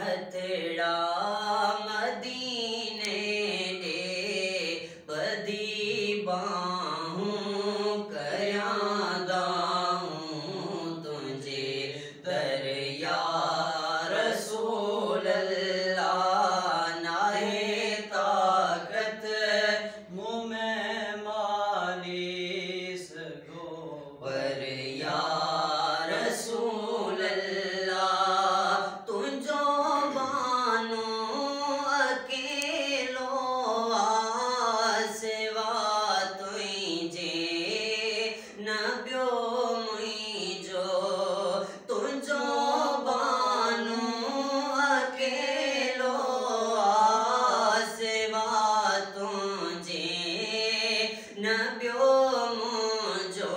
हथड़ा मदीने दे बदी बाहूं करयां दाऊं तुझे दरिया रसूल अल्लाह नाहे ताकत मुँह में मालिस गो पर या रसूल अल्लाह तुझो बानो अकेलो आसेवा तुझे नबियो मुझो तुझो बानो अकेलो आसेवा तुझे नबियो मुझो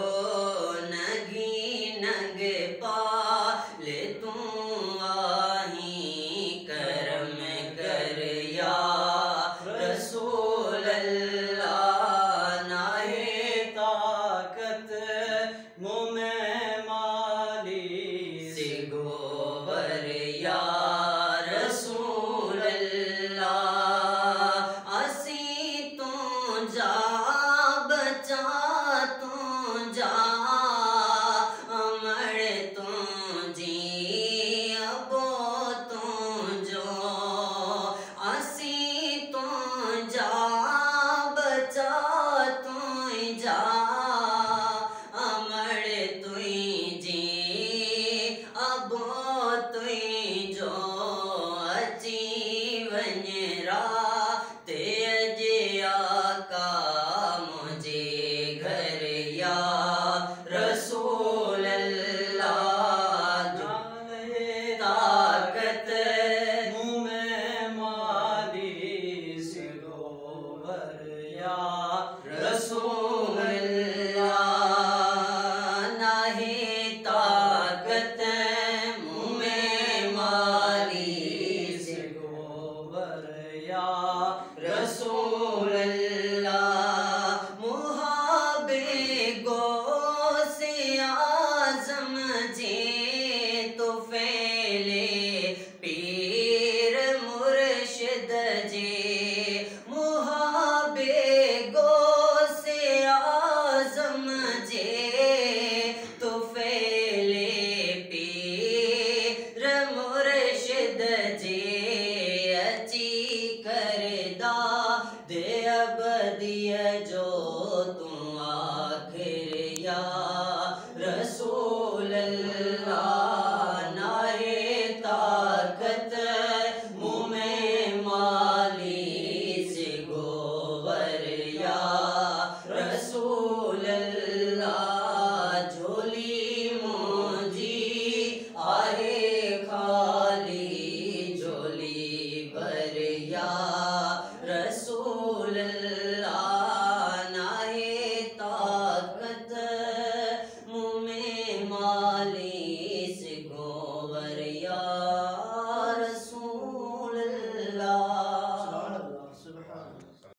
नगी नग पाले तू आही करम कर या रसूल अल्लाह नाहे ताकत मुँह में मालिस गोबर या रसूल अल्लाह असी तू जा बचा तू जा अमर तू जी अबो तू जो असी तू जा बचा तू जा अमर तू जी अबो तू जो अची वञरा ते अजिया का मुझे घर या रसूल अल्लाह नाहे ताकत मुँह में मालिस गोबर या रसूल अल्लाह नाहे ताकत मुँह में मालिस गोबर या रसूल अल्लाह मुहाबे गो से आजम जे तो फैले पीर मुर्शिद जे मुहाबे गो से आजम जे तो फैले पीर मुर्शिद जे अची करदा दे अबदिय जो तू आखिर या रसूल अल्लाह नाहे ताकत मुँह में मालिस गोबर या रसूल अल्लाह झोली मुझी आहे खाली झोली भर या रसूल अल्लाह